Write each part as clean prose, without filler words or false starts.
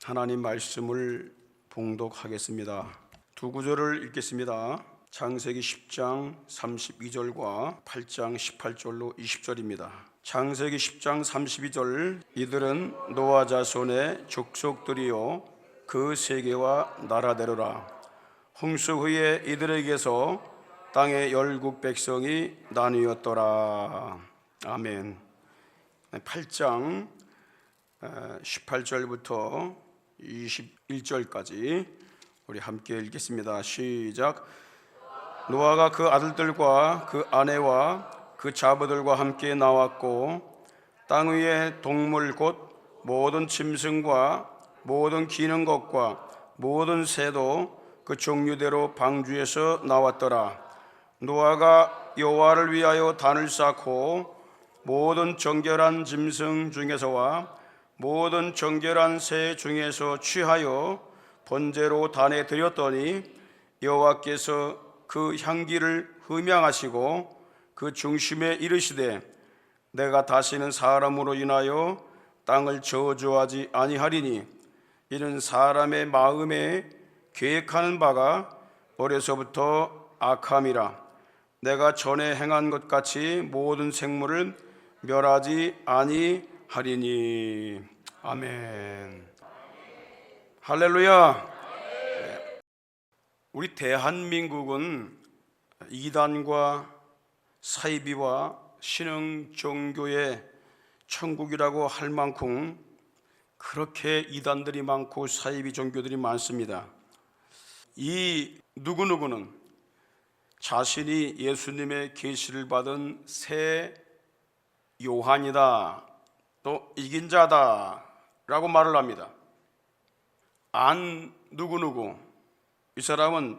하나님 말씀을 봉독하겠습니다. 두 구절을 읽겠습니다. 창세기 10장 32절과 8장 18절로 20절입니다. 창세기 10장 32절, 이들은 노아 자손의 족속들이요 그 세계와 나라대로라. 홍수 후에 이들에게서 땅의 열국 백성이 나뉘었더라. 아멘. 8장 18절부터 21절까지 우리 함께 읽겠습니다. 시작. 노아가 그 아들들과 그 아내와 그 자부들과 함께 나왔고 땅 위의 동물 곧 모든 짐승과 모든 기는 것과 모든 새도 그 종류대로 방주에서 나왔더라. 노아가 여호와를 위하여 단을 쌓고 모든 정결한 짐승 중에서와 모든 정결한 새 중에서 취하여 번제로 단에 드렸더니 여호와께서 그 향기를 흠양하시고 그 중심에 이르시되 내가 다시는 사람으로 인하여 땅을 저주하지 아니하리니 이는 사람의 마음에 계획하는 바가 어려서부터 악함이라. 내가 전에 행한 것 같이 모든 생물을 멸하지 아니하리니. 아멘. 할렐루야. 우리 대한민국은 이단과 사이비와 신흥 종교의 천국이라고 할 만큼 그렇게 이단들이 많고 사이비 종교들이 많습니다. 이 누구누구는 자신이 예수님의 계시를 받은 새 요한이다, 또 이긴 자다 라고 말을 합니다. 안 누구누구, 이 사람은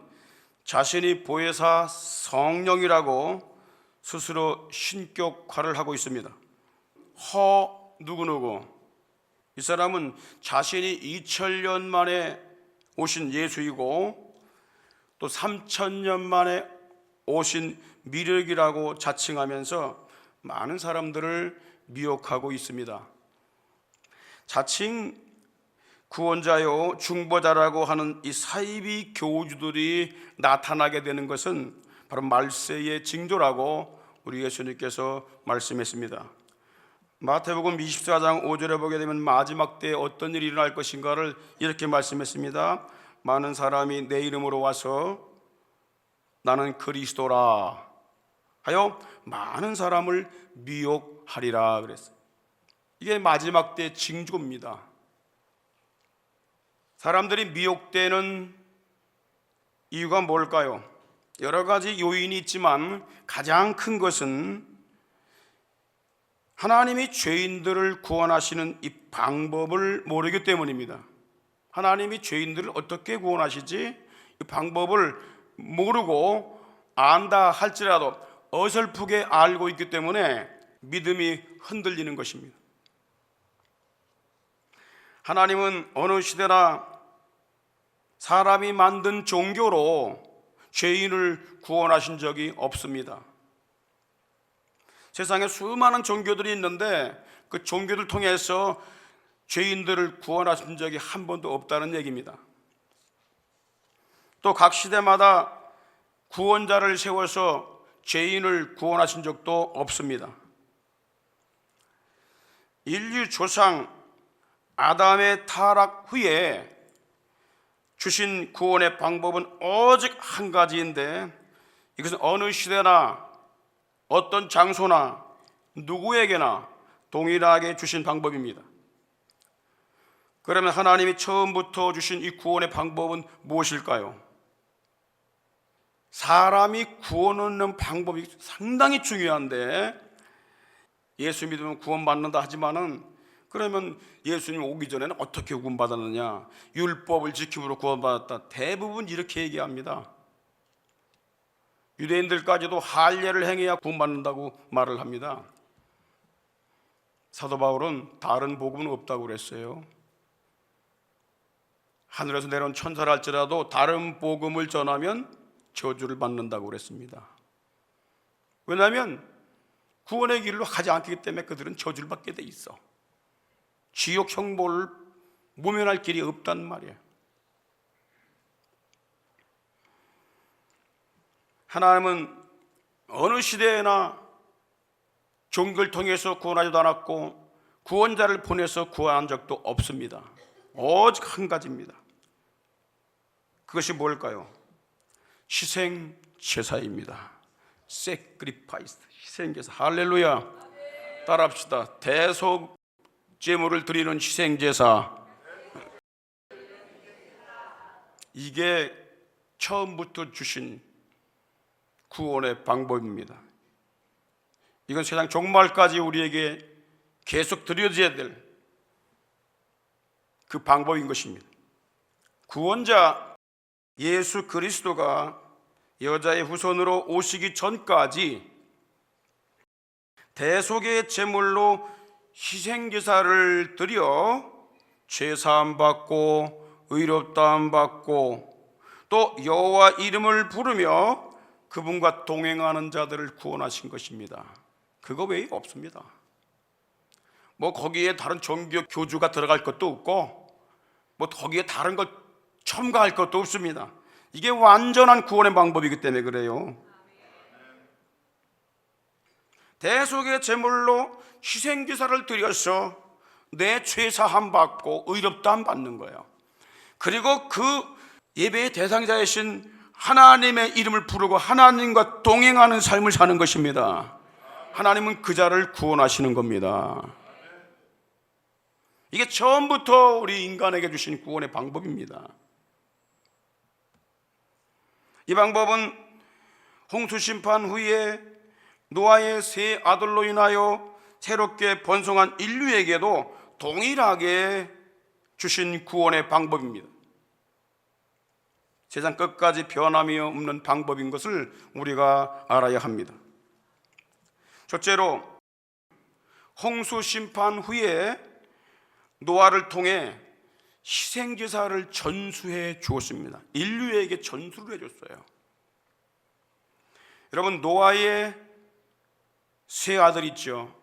자신이 보혜사 성령이라고 스스로 신격화를 하고 있습니다. 허 누구누구, 이 사람은 자신이 2000년 만에 오신 예수이고 또 3000년 만에 오신 미륵이라고 자칭하면서 많은 사람들을 미혹하고 있습니다. 자칭 구원자요 중보자라고 하는 이 사이비 교주들이 나타나게 되는 것은 바로 말세의 징조라고 우리 예수님께서 말씀했습니다. 마태복음 24장 5절에 보게 되면 마지막 때에 어떤 일이 일어날 것인가를 이렇게 말씀했습니다. 많은 사람이 내 이름으로 와서 나는 그리스도라 하여 많은 사람을 미혹하리라 그랬어요. 이게 마지막 때의 징조입니다. 사람들이 미혹되는 이유가 뭘까요? 여러 가지 요인이 있지만 가장 큰 것은 하나님이 죄인들을 구원하시는 이 방법을 모르기 때문입니다. 하나님이 죄인들을 어떻게 구원하시지? 이 방법을 모르고 안다 할지라도 어설프게 알고 있기 때문에 믿음이 흔들리는 것입니다. 하나님은 어느 시대나 사람이 만든 종교로 죄인을 구원하신 적이 없습니다. 세상에 수많은 종교들이 있는데 그 종교를 통해서 죄인들을 구원하신 적이 한 번도 없다는 얘기입니다. 또 각 시대마다 구원자를 세워서 죄인을 구원하신 적도 없습니다. 인류 조상 아담의 타락 후에 주신 구원의 방법은 오직 한 가지인데 이것은 어느 시대나 어떤 장소나 누구에게나 동일하게 주신 방법입니다. 그러면 하나님이 처음부터 주신 이 구원의 방법은 무엇일까요? 사람이 구원 얻는 방법이 상당히 중요한데 예수 믿으면 구원받는다 하지만은 그러면 예수님 오기 전에는 어떻게 구원받았느냐? 율법을 지킴으로 구원받았다. 대부분 이렇게 얘기합니다. 유대인들까지도 할례를 행해야 구원받는다고 말을 합니다. 사도 바울은 다른 복음은 없다고 그랬어요. 하늘에서 내려온 천사를 할지라도 다른 복음을 전하면 저주를 받는다고 그랬습니다. 왜냐하면 구원의 길로 가지 않기 때문에 그들은 저주를 받게 돼 있어. 지옥 형벌을 모면할 길이 없단 말이에요. 하나님은 어느 시대에나 종교를 통해서 구원하지도 않았고 구원자를 보내서 구원한 적도 없습니다. 오직 한 가지입니다. 그것이 뭘까요? 희생 제사입니다. sacrifice, 희생 제사. 할렐루야. 따라합시다. 대속 제물을 드리는 희생 제사. 이게 처음부터 주신 구원의 방법입니다. 이건 세상 종말까지 우리에게 계속 드려져야 될 그 방법인 것입니다. 구원자 예수 그리스도가 여자의 후손으로 오시기 전까지 대속의 제물로 희생제사를 드려 죄사함 받고 의롭다함 받고 또 여호와 이름을 부르며 그분과 동행하는 자들을 구원하신 것입니다. 그거 외에 없습니다. 뭐 거기에 다른 종교 교주가 들어갈 것도 없고 뭐 거기에 다른 것 첨가할 것도 없습니다. 이게 완전한 구원의 방법이기 때문에 그래요. 대속의 제물로 희생제사를 드려서 내 죄사함 받고 의롭다함 받는 거예요. 그리고 그 예배의 대상자이신 하나님의 이름을 부르고 하나님과 동행하는 삶을 사는 것입니다. 하나님은 그 자를 구원하시는 겁니다. 이게 처음부터 우리 인간에게 주신 구원의 방법입니다. 이 방법은 홍수 심판 후에 노아의 세 아들로 인하여 새롭게 번성한 인류에게도 동일하게 주신 구원의 방법입니다. 세상 끝까지 변함이 없는 방법인 것을 우리가 알아야 합니다. 첫째로 홍수 심판 후에 노아를 통해 희생제사를 전수해 주었습니다. 인류에게 전수를 해줬어요. 여러분, 노아의 세 아들 있죠.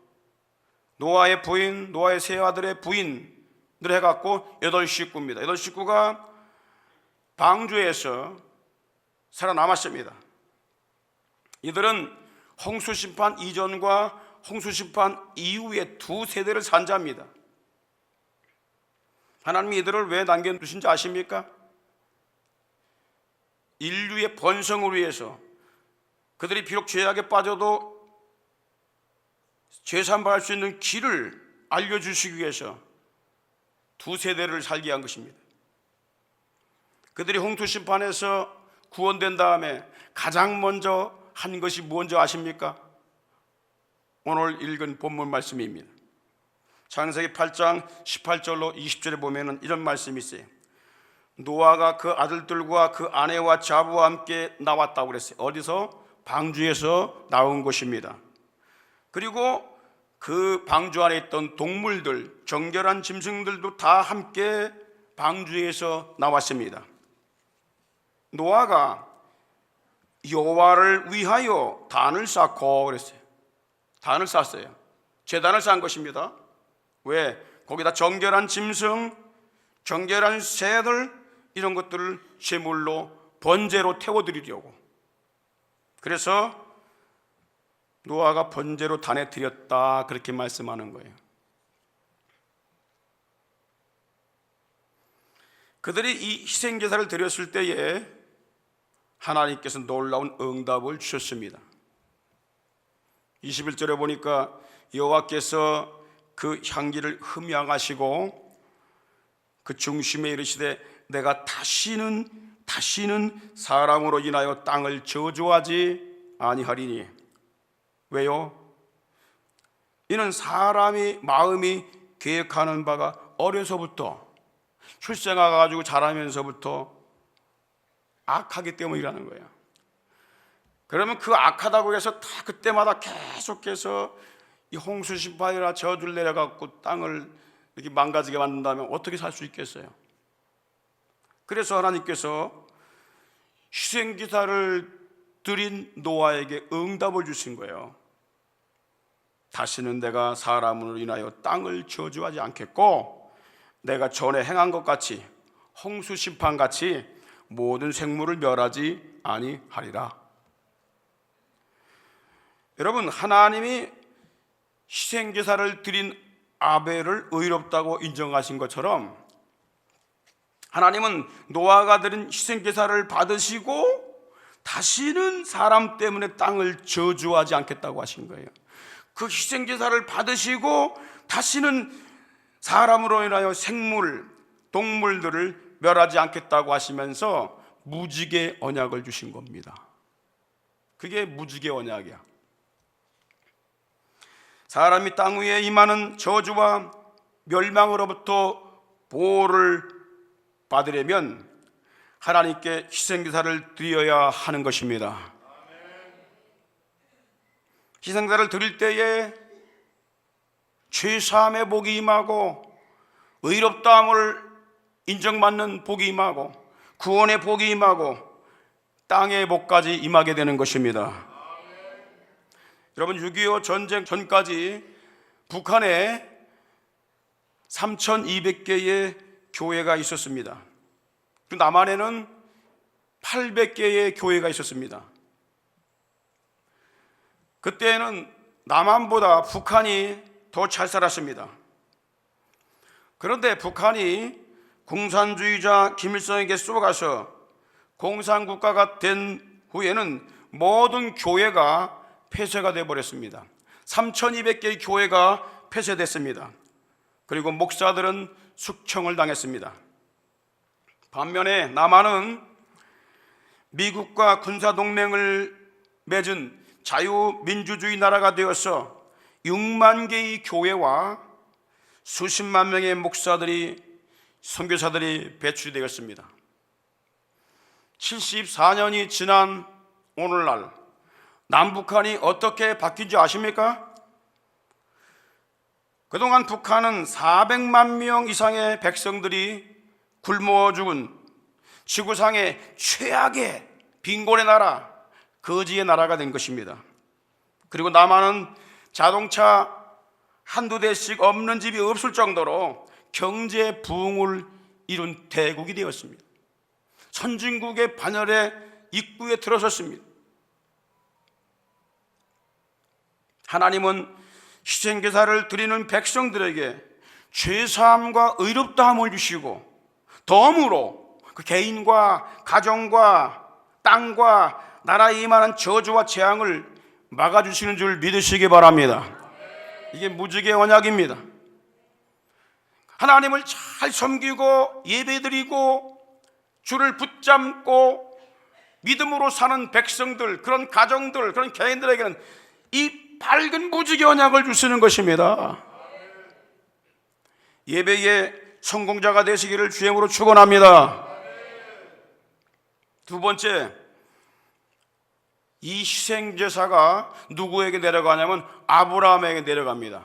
노아의 부인, 노아의 세 아들의 부인들 해갖고 8식구입니다. 8식구가 방주에서 살아남았습니다. 이들은 홍수심판 이전과 홍수심판 이후에 두 세대를 산 자입니다. 하나님이 이들을 왜 남겨두신지 아십니까? 인류의 번성을 위해서 그들이 비록 죄악에 빠져도 죄산받을 수 있는 길을 알려주시기 위해서 두 세대를 살게 한 것입니다. 그들이 홍수심판에서 구원된 다음에 가장 먼저 한 것이 뭔지 아십니까? 오늘 읽은 본문 말씀입니다. 창세기 8장 18절로 20절에 보면 이런 말씀이 있어요. 노아가 그 아들들과 그 아내와 자부와 함께 나왔다고 그랬어요. 어디서? 방주에서 나온 것입니다. 그리고 그 방주 안에 있던 동물들, 정결한 짐승들도 다 함께 방주에서 나왔습니다. 노아가 여호와를 위하여 단을 쌓고 그랬어요. 단을 쌓았어요. 제단을 쌓은 것입니다. 왜? 거기다 정결한 짐승, 정결한 새들 이런 것들을 제물로 번제로 태워드리려고. 그래서 노아가 번제로 단에 드렸다 그렇게 말씀하는 거예요. 그들이 이 희생제사를 드렸을 때에 하나님께서 놀라운 응답을 주셨습니다. 21절에 보니까 여호와께서 그 향기를 흠양하시고 그 중심에 이르시되 내가 다시는 사람으로 인하여 땅을 저주하지 아니하리니. 왜요? 이는 사람이 마음이 계획하는 바가 어려서부터 출생해가지고 자라면서부터 악하기 때문이라는 거예요. 그러면 그 악하다고 해서 다 그때마다 계속해서 이 홍수 심판이나 저주를 내려갖고 땅을 이렇게 망가지게 만든다면 어떻게 살 수 있겠어요? 그래서 하나님께서 희생제사를 드린 노아에게 응답을 주신 거예요. 다시는 내가 사람으로 인하여 땅을 저주하지 않겠고 내가 전에 행한 것 같이 홍수 심판 같이 모든 생물을 멸하지 아니하리라. 여러분, 하나님이 희생제사를 드린 아벨을 의롭다고 인정하신 것처럼 하나님은 노아가 드린 희생제사를 받으시고 다시는 사람 때문에 땅을 저주하지 않겠다고 하신 거예요. 그 희생제사를 받으시고 다시는 사람으로 인하여 생물, 동물들을 멸하지 않겠다고 하시면서 무지개 언약을 주신 겁니다. 그게 무지개 언약이야. 사람이 땅 위에 임하는 저주와 멸망으로부터 보호를 받으려면 하나님께 희생제사를 드려야 하는 것입니다. 희생제사를 드릴 때에 죄사함의 복이 임하고 의롭다함을 인정받는 복이 임하고 구원의 복이 임하고 땅의 복까지 임하게 되는 것입니다. 여러분, 6.25 전쟁 전까지 북한에 3,200개의 교회가 있었습니다. 그리고 남한에는 800개의 교회가 있었습니다. 그때는 남한보다 북한이 더 잘 살았습니다. 그런데 북한이 공산주의자 김일성에게 쏘가서 공산국가가 된 후에는 모든 교회가 폐쇄가 되어버렸습니다. 3,200개의 교회가 폐쇄됐습니다. 그리고 목사들은 숙청을 당했습니다. 반면에 남한은 미국과 군사동맹을 맺은 자유민주주의 나라가 되어서 6만 개의 교회와 수십만 명의 목사들이, 선교사들이 배출되었습니다. 74년이 지난 오늘날 남북한이 어떻게 바뀐지 아십니까? 그동안 북한은 400만 명 이상의 백성들이 굶어 죽은 지구상의 최악의 빈곤의 나라, 거지의 나라가 된 것입니다. 그리고 남한은 자동차 한두 대씩 없는 집이 없을 정도로 경제 부흥을 이룬 대국이 되었습니다. 선진국의 반열에 입구에 들어섰습니다. 하나님은 희생제사를 드리는 백성들에게 죄사함과 의롭다함을 주시고 덤으로 그 개인과 가정과 땅과 나라에 임하는 저주와 재앙을 막아주시는 줄 믿으시기 바랍니다. 이게 무지개 언약입니다. 하나님을 잘 섬기고 예배드리고 주를 붙잡고 믿음으로 사는 백성들, 그런 가정들, 그런 개인들에게는 이 밝은 무지개 언약을 주시는 것입니다. 예배의 성공자가 되시기를 주님으로 축원합니다. 두 번째, 이 희생제사가 누구에게 내려가냐면 아브라함에게 내려갑니다.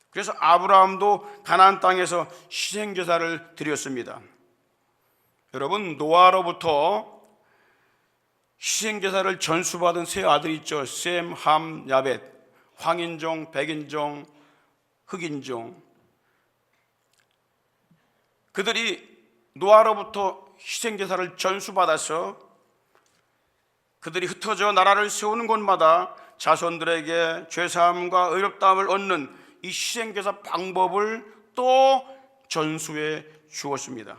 그래서 아브라함도 가나안 땅에서 희생제사를 드렸습니다. 여러분, 노아로부터 희생제사를 전수받은 세 아들이 있죠. 셈, 함, 야벳, 황인종, 백인종, 흑인종. 그들이 노아로부터 희생제사를 전수받아서 그들이 흩어져 나라를 세우는 곳마다 자손들에게 죄사함과 의롭다함을 얻는 이 희생제사 방법을 또 전수해 주었습니다.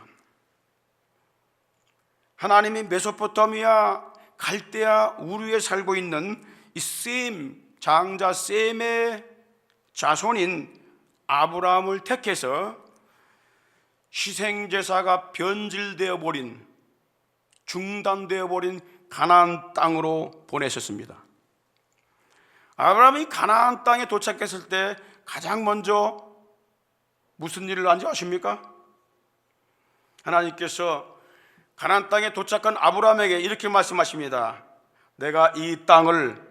하나님이 메소포타미아, 갈대아, 우르에 살고 있는 이 셈, 장자 셈의 자손인 아브라함을 택해서 희생제사가 변질되어 버린, 중단되어 버린 가나안 땅으로 보내셨습니다. 아브라함이 가나안 땅에 도착했을 때 가장 먼저 무슨 일을 한지 아십니까? 하나님께서 가나안 땅에 도착한 아브라함에게 이렇게 말씀하십니다. 내가 이 땅을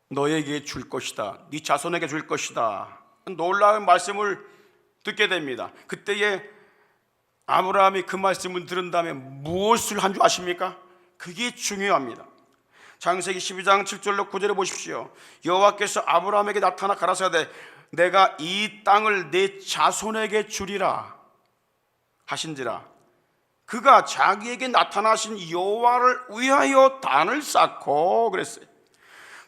너에게 줄 것이다. 네 자손에게 줄 것이다. 놀라운 말씀을 듣게 됩니다. 그때에 아브라함이 그 말씀을 들은 다음에 무엇을 한 줄 아십니까? 그게 중요합니다. 창세기 12장 7절로 9절에 보십시오. 여호와께서 아브라함에게 나타나 가라사대 내가 이 땅을 내 자손에게 주리라. 하신지라 그가 자기에게 나타나신 여호와를 위하여 단을 쌓고 그랬어요.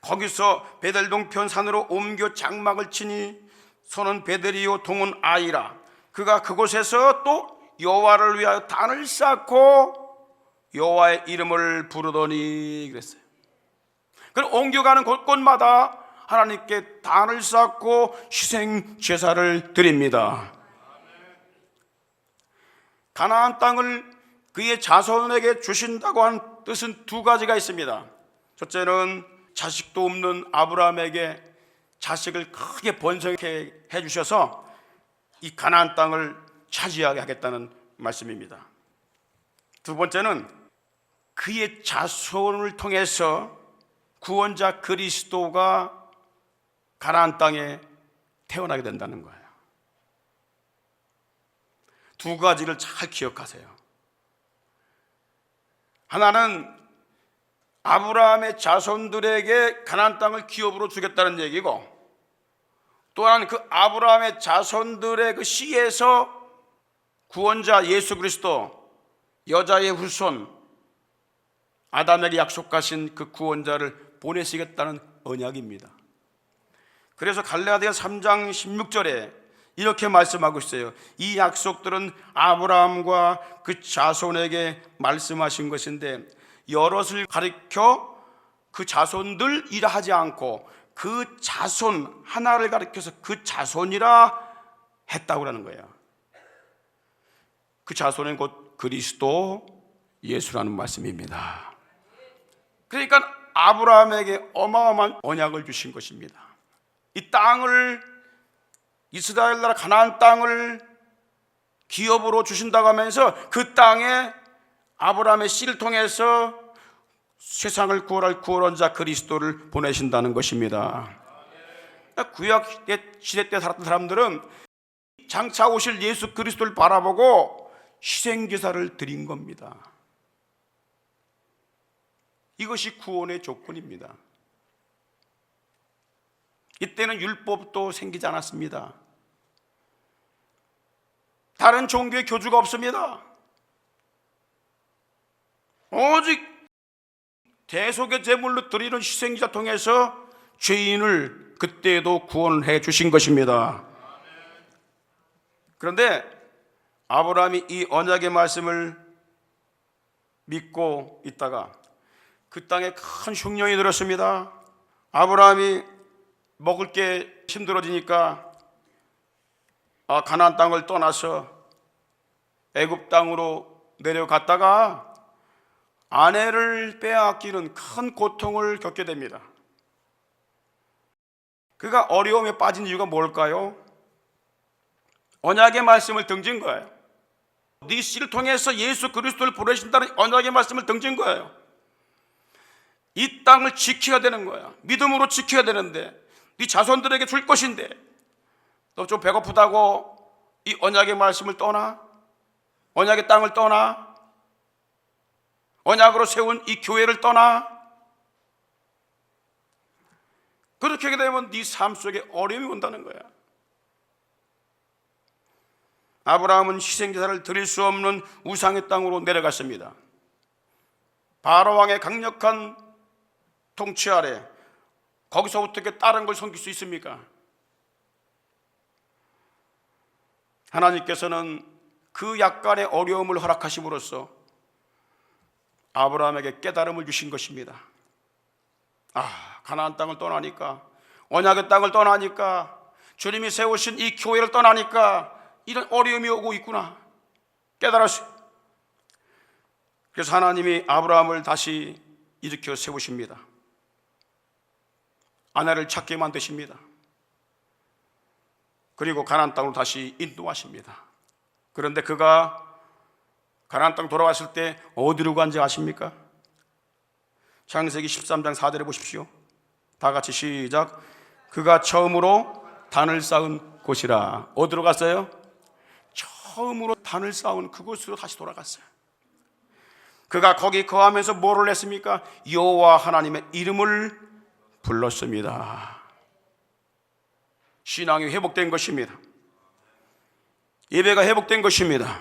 거기서 베델 동편 산으로 옮겨 장막을 치니 손은 베델이요 동은 아이라 그가 그곳에서 또 여호와를 위하여 단을 쌓고 여호와의 이름을 부르더니 그랬어요. 그럼 옮겨가는 곳곳마다 하나님께 단을 쌓고 희생 제사를 드립니다. 가나안 땅을 그의 자손에게 주신다고 한 뜻은 두 가지가 있습니다. 첫째는 자식도 없는 아브라함에게 자식을 크게 번성케 해주셔서 이 가나안 땅을 차지하게 하겠다는 말씀입니다. 두 번째는 그의 자손을 통해서 구원자 그리스도가 가나안 땅에 태어나게 된다는 거예요. 두 가지를 잘 기억하세요. 하나는 아브라함의 자손들에게 가나안 땅을 기업으로 주겠다는 얘기고, 또한 그 아브라함의 자손들의 그 씨에서 구원자 예수 그리스도, 여자의 후손 아담에게 약속하신 그 구원자를 보내시겠다는 언약입니다. 그래서 갈라디아서 3장 16절에 이렇게 말씀하고 있어요. 이 약속들은 아브라함과 그 자손에게 말씀하신 것인데 여럿을 가리켜 그 자손들이라 하지 않고 그 자손 하나를 가리켜서 그 자손이라 했다고 하는 거예요. 그 자손은 곧 그리스도 예수라는 말씀입니다. 그러니까 아브라함에게 어마어마한 언약을 주신 것입니다. 이 땅을, 이스라엘 나라 가나안 땅을 기업으로 주신다고 하면서 그 땅에 아브라함의 씨를 통해서 세상을 구원할 구원자 그리스도를 보내신다는 것입니다. 구약 시대 때 살았던 사람들은 장차 오실 예수 그리스도를 바라보고 희생제사를 드린 겁니다. 이것이 구원의 조건입니다. 이때는 율법도 생기지 않았습니다. 다른 종교의 교주가 없습니다. 오직 대속의 제물로 드리는 희생제사 통해서 죄인을 그때도 구원해 주신 것입니다. 그런데 아브라함이 이 언약의 말씀을 믿고 있다가 그 땅에 큰 흉년이 들었습니다. 아브라함이 먹을 게 힘들어지니까 가나안 땅을 떠나서 애굽 땅으로 내려갔다가 아내를 빼앗기는 큰 고통을 겪게 됩니다. 그가 어려움에 빠진 이유가 뭘까요? 언약의 말씀을 등진 거예요. 네 씨를 통해서 예수 그리스도를 보내신다는 언약의 말씀을 등진 거예요. 이 땅을 지켜야 되는 거야. 믿음으로 지켜야 되는데 네 자손들에게 줄 것인데 너 좀 배고프다고 이 언약의 말씀을 떠나? 언약의 땅을 떠나? 언약으로 세운 이 교회를 떠나? 그렇게 하게 되면 네 삶 속에 어려움이 온다는 거야. 아브라함은 희생제사를 드릴 수 없는 우상의 땅으로 내려갔습니다. 바로왕의 강력한 통치 아래 거기서 어떻게 다른 걸 섬길 수 있습니까? 하나님께서는 그 약간의 어려움을 허락하심으로써 아브라함에게 깨달음을 주신 것입니다. 가나안 땅을 떠나니까, 언약의 땅을 떠나니까, 주님이 세우신 이 교회를 떠나니까 이런 어려움이 오고 있구나 깨달았어요. 그래서 하나님이 아브라함을 다시 일으켜 세우십니다. 아내를 찾게 만드십니다. 그리고 가나안 땅으로 다시 인도하십니다. 그런데 그가 가나안 땅 돌아왔을 때 어디로 간지 아십니까? 창세기 13장 4절에 보십시오. 다 같이 시작. 그가 처음으로 단을 쌓은 곳이라. 어디로 갔어요? 처음으로 단을 쌓은 그곳으로 다시 돌아갔어요. 그가 거기 거하면서 뭐를 했습니까? 여호와 하나님의 이름을 불렀습니다. 신앙이 회복된 것입니다. 예배가 회복된 것입니다.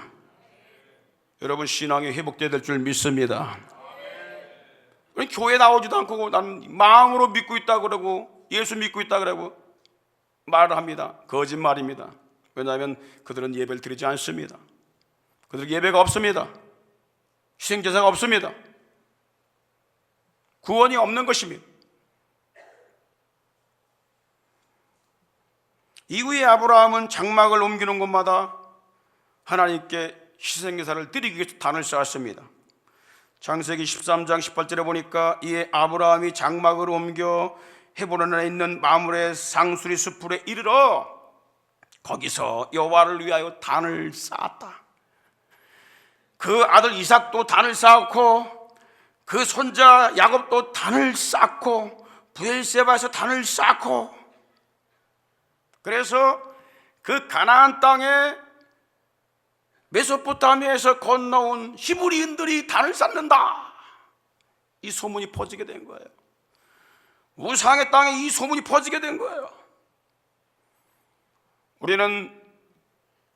여러분 신앙이 회복돼야 될 줄 믿습니다. 교회 나오지도 않고 나는 마음으로 믿고 있다 그러고 예수 믿고 있다 그러고 말을 합니다. 거짓말입니다. 왜냐하면 그들은 예배를 드리지 않습니다. 그들 예배가 없습니다. 희생제사가 없습니다. 구원이 없는 것입니다. 이후에 아브라함은 장막을 옮기는 곳마다 하나님께 희생제사를 드리기 위해서 단을 쌓았습니다. 창세기 13장 18절에 보니까 이에 아브라함이 장막을 옮겨 헤브론에 있는 마므레 상수리 숲에 이르러 거기서 여호와를 위하여 단을 쌓았다. 그 아들 이삭도 단을 쌓았고 그 손자 야곱도 단을 쌓고 브엘세바에서 단을 쌓고, 그래서 그 가나안 땅에 메소포타미아에서 건너온 히브리인들이 단을 쌓는다, 이 소문이 퍼지게 된 거예요. 우상의 땅에 이 소문이 퍼지게 된 거예요. 우리는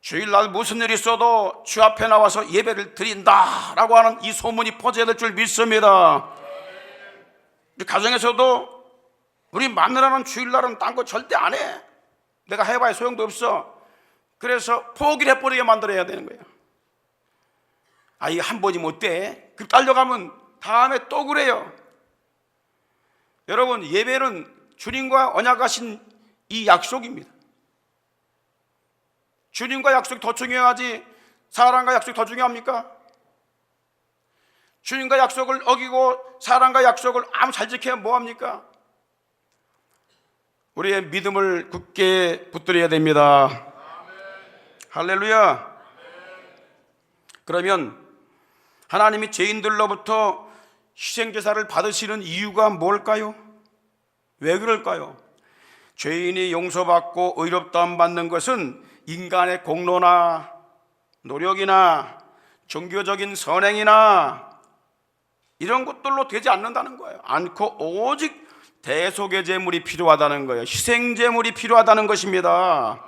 주일날 무슨 일이 있어도 주 앞에 나와서 예배를 드린다라고 하는 이 소문이 퍼져야 될 줄 믿습니다. 우리 가정에서도 우리 마누라는 주일날은 딴 거 절대 안 해. 내가 해봐야 소용도 없어. 그래서 포기를 해버리게 만들어야 되는 거예요. 아, 이거 한 번이면 어때? 그 딸려가면 다음에 또 그래요. 여러분, 예배는 주님과 언약하신 이 약속입니다. 주님과 약속이 더 중요하지 사람과 약속이 더 중요합니까? 주님과 약속을 어기고 사람과 약속을 아무 잘 지켜야 뭐합니까? 우리의 믿음을 굳게 붙들어야 됩니다. 할렐루야. 그러면 하나님이 죄인들로부터 희생제사를 받으시는 이유가 뭘까요? 왜 그럴까요? 죄인이 용서받고 의롭다함 받는 것은 인간의 공로나 노력이나 종교적인 선행이나 이런 것들로 되지 않는다는 거예요. 않고 오직 대속의 제물이 필요하다는 거예요. 희생제물이 필요하다는 것입니다.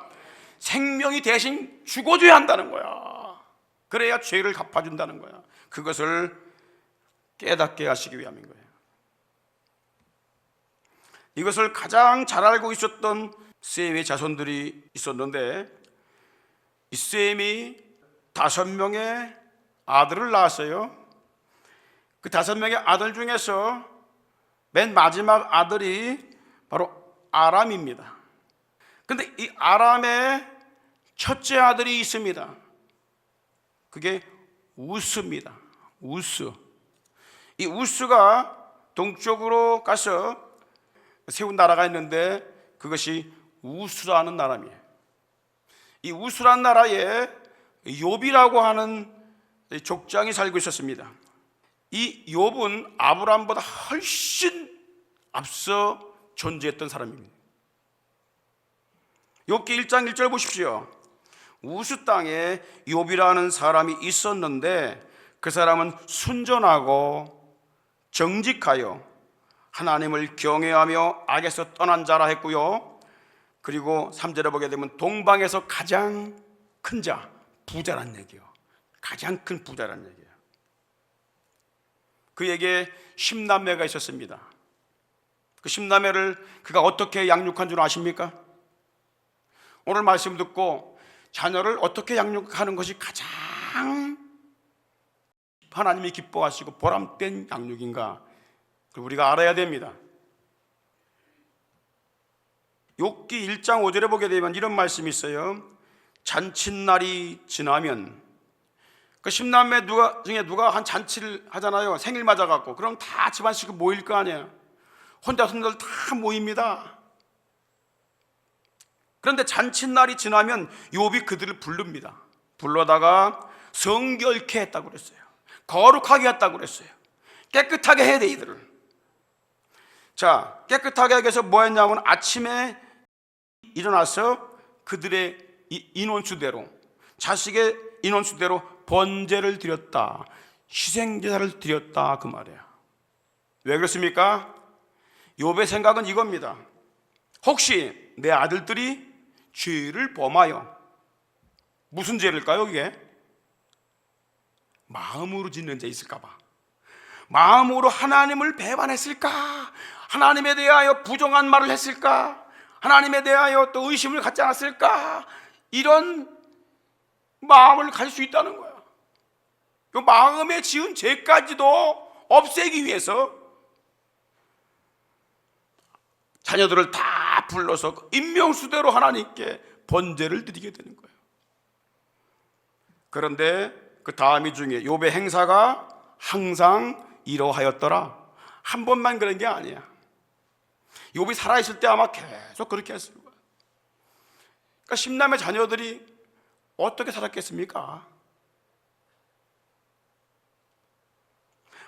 생명이 대신 죽어줘야 한다는 거야. 그래야 죄를 갚아준다는 거야. 그것을 깨닫게 하시기 위함인 거예요. 이것을 가장 잘 알고 있었던 셈의 자손들이 있었는데, 이 셈이 5명의 아들을 낳았어요. 그 5명의 아들 중에서 맨 마지막 아들이 바로 아람입니다. 그런데 이 아람의 첫째 아들이 있습니다. 그게 우스입니다. 우스. 이 우스가 동쪽으로 가서 세운 나라가 있는데 그것이 우스라는 나라입니다. 이 우스라는 나라에 욥이라고 하는 족장이 살고 있었습니다. 이 욥은 아브라함보다 훨씬 앞서 존재했던 사람입니다. 욥기 1장 1절 보십시오. 우스 땅에 욥이라는 사람이 있었는데 그 사람은 순전하고 정직하여 하나님을 경외하며 악에서 떠난 자라 했고요. 그리고 3절에 보게 되면 동방에서 가장 큰 자, 부자란 얘기예요. 가장 큰 부자란 얘기예요. 그에게 10남매가 있었습니다. 그 10남매를 그가 어떻게 양육한 줄 아십니까? 오늘 말씀 듣고 자녀를 어떻게 양육하는 것이 가장 하나님이 기뻐하시고 보람된 양육인가, 그걸 우리가 알아야 됩니다. 욥기 1장 5절에 보게 되면 이런 말씀이 있어요. 잔칫날이 지나면, 그 10남매 중에 누가 한 잔치를 하잖아요. 생일 맞아갖고. 그럼 다 집안 식구 모일 거 아니에요. 혼자 손들 다 모입니다. 그런데 잔칫날이 지나면 욥이 그들을 부릅니다. 불러다가 성결케 했다고 그랬어요. 거룩하게 했다고 그랬어요. 깨끗하게 해야 돼, 이들을. 자, 깨끗하게 하기 위해서 뭐 했냐면 아침에 일어나서 그들의 인원수대로, 자식의 인원수대로 번제를 드렸다, 희생제사를 드렸다, 그 말이에요. 왜 그렇습니까? 욥의 생각은 이겁니다. 혹시 내 아들들이 죄를 범하여, 무슨 죄일까요 이게? 마음으로 짓는 자 있을까 봐. 마음으로 하나님을 배반했을까? 하나님에 대하여 부정한 말을 했을까? 하나님에 대하여 또 의심을 갖지 않았을까? 이런 마음을 가질 수 있다는 거야. 그 마음에 지은 죄까지도 없애기 위해서 자녀들을 다 불러서 인명수대로 하나님께 번제를 드리게 되는 거예요. 그런데 그 다음이 중에 욥의 행사가 항상 이러하였더라. 한 번만 그런 게 아니야. 욥이 살아있을 때 아마 계속 그렇게 했을 거야. 그러니까 심남의 자녀들이 어떻게 살았겠습니까?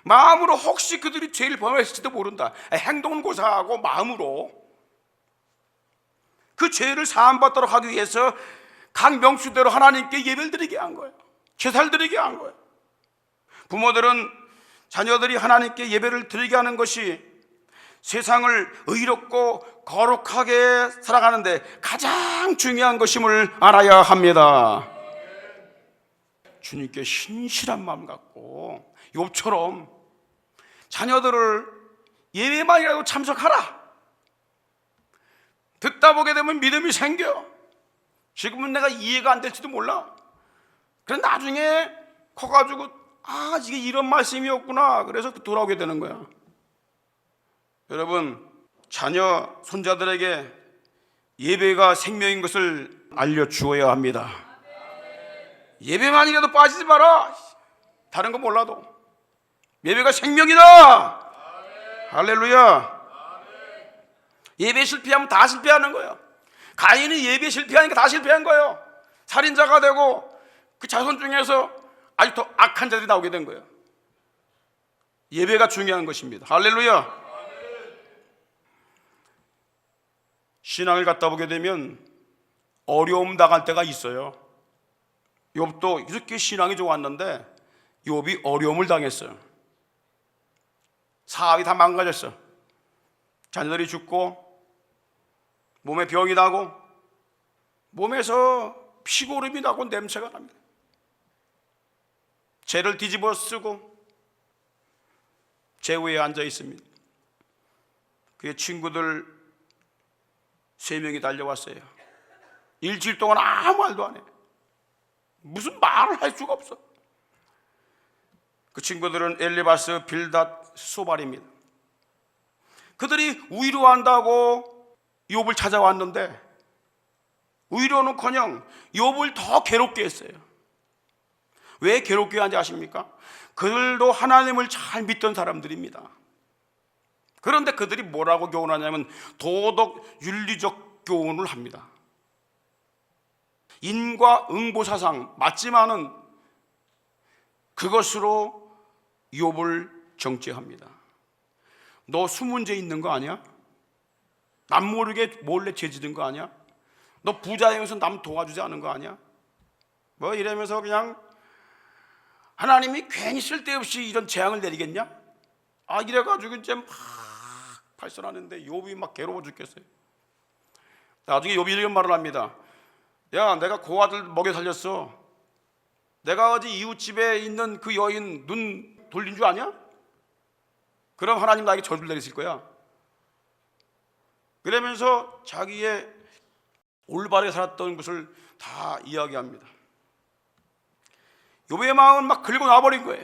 마음으로 혹시 그들이 죄를 범했을지도 모른다. 행동은 고사하고 마음으로 그 죄를 사함받도록 하기 위해서 각 명수대로 하나님께 예배를 드리게 한 거예요. 제사를 드리게 한 거예요. 부모들은 자녀들이 하나님께 예배를 드리게 하는 것이 세상을 의롭고 거룩하게 살아가는데 가장 중요한 것임을 알아야 합니다. 주님께 신실한 마음 갖고 욥처럼 자녀들을 예배만이라도 참석하라. 듣다 보게 되면 믿음이 생겨. 지금은 내가 이해가 안 될지도 몰라. 그런데 나중에 커가지고 이게 이런 말씀이었구나. 그래서 돌아오게 되는 거야. 여러분, 자녀, 손자들에게 예배가 생명인 것을 알려주어야 합니다. 예배만이라도 빠지지 마라. 다른 거 몰라도 예배가 생명이다. 할렐루야. 예배 실패하면 다 실패하는 거예요. 가인이 예배 실패하니까 다 실패한 거예요. 살인자가 되고 그 자손 중에서 아주 더 악한 자들이 나오게 된 거예요. 예배가 중요한 것입니다. 할렐루야. 신앙을 갖다 보게 되면 어려움 당할 때가 있어요. 욥도 이렇게 신앙이 좋았는데 욥이 어려움을 당했어요. 사업이 다 망가졌어. 자녀들이 죽고 몸에 병이 나고 몸에서 피고름이 나고 냄새가 납니다. 죄를 뒤집어 쓰고 제위에 앉아 있습니다. 그의 친구들 3명이 달려왔어요. 일주일 동안 아무 말도 안 해. 무슨 말을 할 수가 없어. 그 친구들은 엘리바스, 빌닷, 소발입니다. 그들이 위로한다고 욥을 찾아왔는데 위로는커녕 욥을 더 괴롭게 했어요. 왜 괴롭게 하는지 아십니까? 그들도 하나님을 잘 믿던 사람들입니다. 그런데 그들이 뭐라고 교훈하냐면 도덕 윤리적 교훈을 합니다. 인과응보사상 맞지만은 그것으로 욥을 정죄합니다. 너 숨은 죄 있는 거 아니야? 남 모르게 몰래 죄 지은 거 아니야? 너 부자여서 남 도와주지 않은 거 아니야? 뭐 이러면서 그냥 하나님이 괜히 쓸데없이 이런 재앙을 내리겠냐? 이래가지고 이제 막 발설하는데 욥이 막 괴로워 죽겠어요. 나중에 욥이 이런 말을 합니다. 야, 내가 그 아들 먹여 살렸어. 내가 어디 이웃집에 있는 그 여인 눈 돌린 줄 아냐? 그럼 하나님 나에게 저주를 내리실 거야. 그러면서 자기의 올바르게 살았던 것을 다 이야기합니다. 욥의 마음은 막 긁고 나버린 거예요.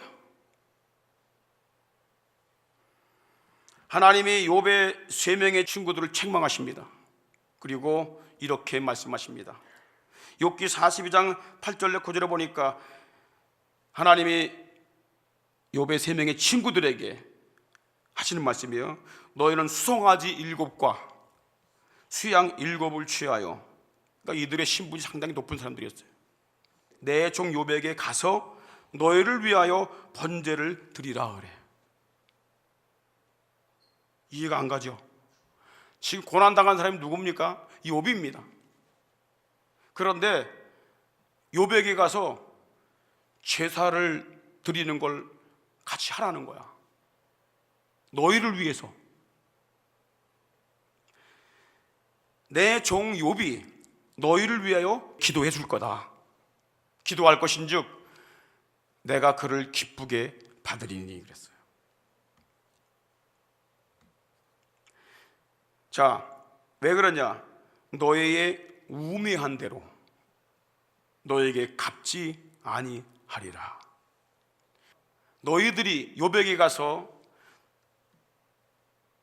하나님이 욥의 3명의 친구들을 책망하십니다. 그리고 이렇게 말씀하십니다. 욥기 42장 8절에 9절에 보니까 하나님이 욥의 3명의 친구들에게 하시는 말씀이에요. 너희는 수송아지 7과 수양 7을 취하여, 그러니까 이들의 신분이 상당히 높은 사람들이었어요. 내 종 욥에게 가서 너희를 위하여 번제를 드리라 그래. 이해가 안 가죠? 지금 고난당한 사람이 누굽니까? 이 욥입니다. 그런데 욥에게 가서 제사를 드리는 걸 같이 하라는 거야. 너희를 위해서. 내 종 욥이 너희를 위하여 기도해 줄 거다. 기도할 것인즉 내가 그를 기쁘게 받으리니 그랬어요. 자, 왜 그러냐? 너희의 우매한 대로 너에게 갚지 아니하리라. 너희들이 요백에 가서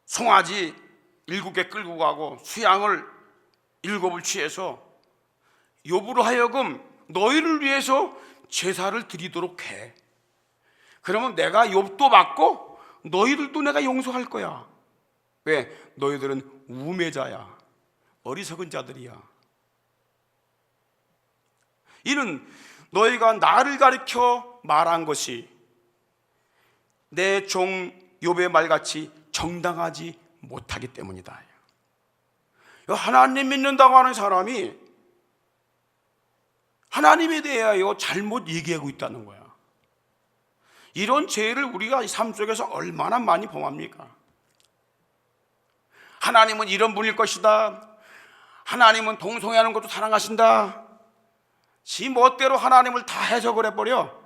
송아지 7개 끌고 가고 수양을 7을 취해서 욥으로 하여금 너희를 위해서 제사를 드리도록 해. 그러면 내가 욥도 받고 너희들도 내가 용서할 거야. 왜? 너희들은 우매자야. 어리석은 자들이야. 이는 너희가 나를 가리켜 말한 것이 내 종 욥의 말같이 정당하지 못하기 때문이다. 하나님 믿는다고 하는 사람이 하나님에 대하여 잘못 얘기하고 있다는 거야. 이런 죄를 우리가 삶 속에서 얼마나 많이 범합니까? 하나님은 이런 분일 것이다. 하나님은 동성애하는 것도 사랑하신다. 지 멋대로 하나님을 다 해석을 해버려.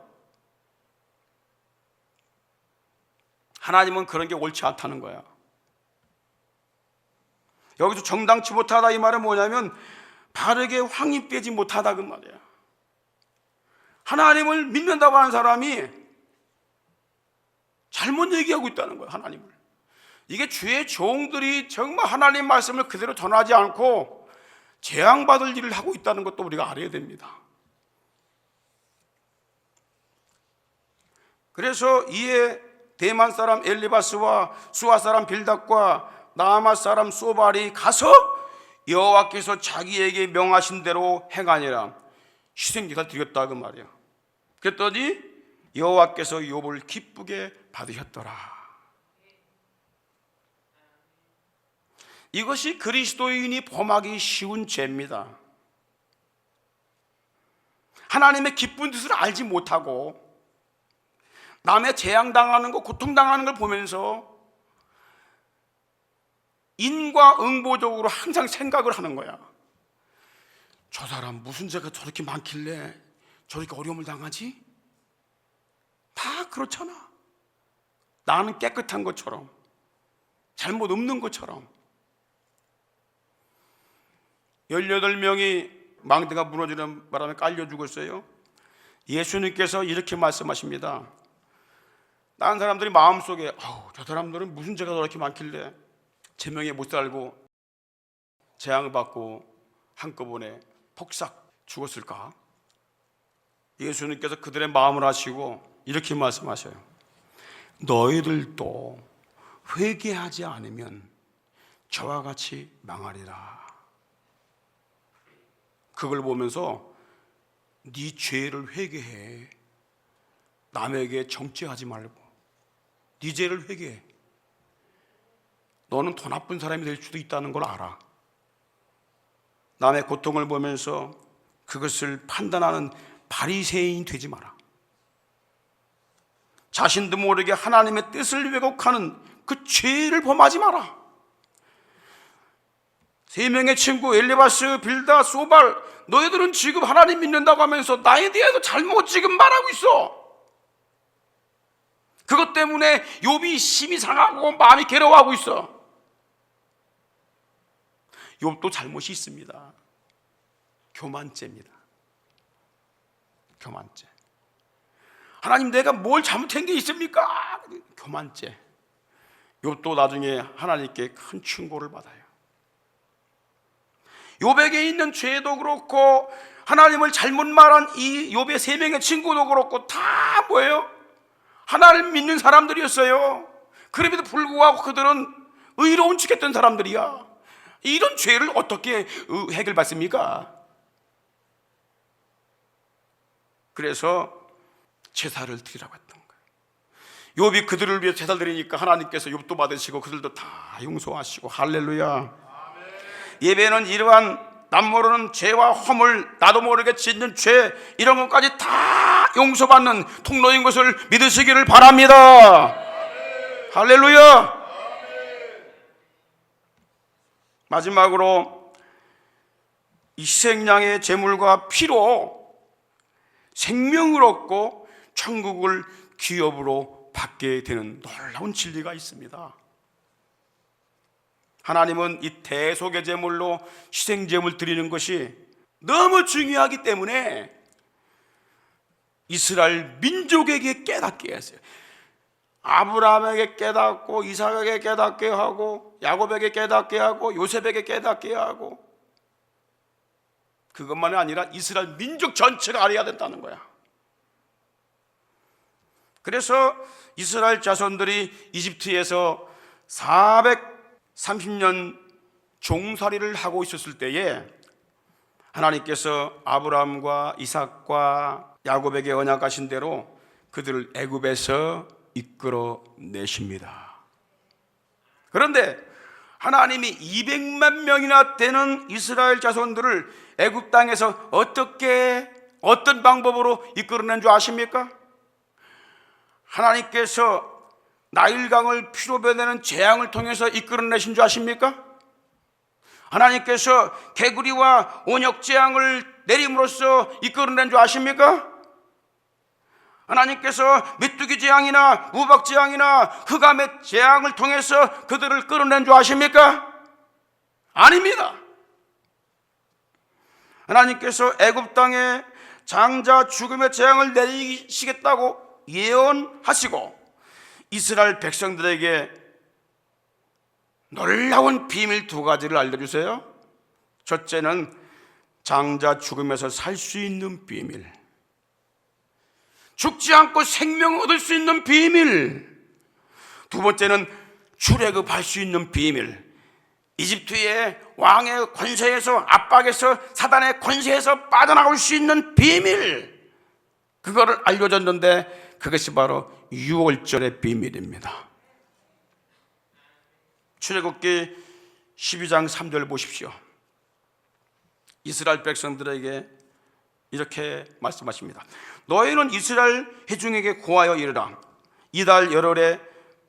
하나님은 그런 게 옳지 않다는 거야. 여기서 정당치 못하다 이 말은 뭐냐면 바르게 확립되지 못하다 그 말이야. 하나님을 믿는다고 하는 사람이 잘못 얘기하고 있다는 거야. 하나님을. 이게 주의 종들이 정말 하나님 말씀을 그대로 전하지 않고 재앙받을 일을 하고 있다는 것도 우리가 알아야 됩니다. 그래서 이에 대만 사람 엘리바스와 수아 사람 빌닷과 나아마 사람 소발이 가서 여호와께서 자기에게 명하신 대로 행하니라. 희생제사를 드렸다 그 말이야. 그랬더니 여호와께서 욥을 기쁘게 받으셨더라. 이것이 그리스도인이 범하기 쉬운 죄입니다. 하나님의 기쁜 뜻을 알지 못하고 남의 재앙당하는 거, 고통당하는 걸 보면서 인과응보적으로 항상 생각을 하는 거야. 저 사람 무슨 죄가 저렇게 많길래 저렇게 어려움을 당하지? 다 그렇잖아. 나는 깨끗한 것처럼, 잘못 없는 것처럼. 18명이 망대가 무너지는 바람에 깔려 죽었어요. 예수님께서 이렇게 말씀하십니다. 다른 사람들이 마음속에 저 사람들은 무슨 죄가 저렇게 많길래 제명에 못 살고 재앙을 받고 한꺼번에 폭삭 죽었을까? 예수님께서 그들의 마음을 아시고 이렇게 말씀하셔요. 너희들도 회개하지 않으면 저와 같이 망하리라. 그걸 보면서 네 죄를 회개해. 남에게 정죄하지 말고 네 죄를 회개해. 너는 더 나쁜 사람이 될 수도 있다는 걸 알아. 남의 고통을 보면서 그것을 판단하는 바리새인이 되지 마라. 자신도 모르게 하나님의 뜻을 왜곡하는 그 죄를 범하지 마라. 3명의 친구 엘리바스, 빌다, 소발, 너희들은 지금 하나님 믿는다고 하면서 나에 대해서 잘못 지금 말하고 있어. 그것 때문에 욥이 심히 상하고 마음이 괴로워하고 있어. 욥도 잘못이 있습니다. 교만죄입니다. 교만죄. 하나님 내가 뭘 잘못한 게 있습니까? 교만죄. 욥도 나중에 하나님께 큰 충고를 받아요. 욥에게 있는 죄도 그렇고 하나님을 잘못 말한 이 욥의 3명의 친구도 그렇고 다 뭐예요? 하나님을 믿는 사람들이었어요. 그럼에도 불구하고 그들은 의로운 척했던 사람들이야. 이런 죄를 어떻게 해결받습니까? 그래서 제사를 드리라고 했던 거예요. 욥이 그들을 위해 제사를 드리니까 하나님께서 욥도 받으시고 그들도 다 용서하시고 할렐루야. 예배는 이러한 남모르는 죄와 허물, 나도 모르게 짓는 죄, 이런 것까지 다 용서받는 통로인 것을 믿으시기를 바랍니다. 할렐루야. 마지막으로 이 희생양의 제물과 피로 생명을 얻고 천국을 기업으로 받게 되는 놀라운 진리가 있습니다. 하나님은 이 대속의 제물로 희생제물 드리는 것이 너무 중요하기 때문에 이스라엘 민족에게 깨닫게 했어요. 아브라함에게 깨닫고, 이삭에게 깨닫게 하고, 야곱에게 깨닫게 하고, 요셉에게 깨닫게 하고, 그것만이 아니라 이스라엘 민족 전체가 알아야 된다는 거야. 그래서 이스라엘 자손들이 이집트에서 430년 종살이를 하고 있었을 때에 하나님께서 아브라함과 이삭과 야곱에게 언약하신 대로 그들을 애굽에서 이끌어 내십니다. 그런데 하나님이 200만 명이나 되는 이스라엘 자손들을 애굽 땅에서 어떤 방법으로 이끌어낸 줄 아십니까? 하나님께서 나일강을 피로 변하는 재앙을 통해서 이끌어내신 줄 아십니까? 하나님께서 개구리와 온역재앙을 내림으로써 이끌어낸 줄 아십니까? 하나님께서 메뚜기 재앙이나 우박 재앙이나 흑암의 재앙을 통해서 그들을 끌어낸 줄 아십니까? 아닙니다. 하나님께서 애굽 땅에 장자 죽음의 재앙을 내리시겠다고 예언하시고 이스라엘 백성들에게 놀라운 비밀 두 가지를 알려주세요. 첫째는 장자 죽음에서 살 수 있는 비밀, 죽지 않고 생명을 얻을 수 있는 비밀. 두 번째는 출애굽할 수 있는 비밀, 이집트의 왕의 권세에서, 압박에서, 사단의 권세에서 빠져나올 수 있는 비밀, 그거를 알려줬는데 그것이 바로 유월절의 비밀입니다. 출애굽기 12장 3절 보십시오. 이스라엘 백성들에게 이렇게 말씀하십니다. 너희는 이스라엘 회중에게 고하여 이르라. 이달 열흘에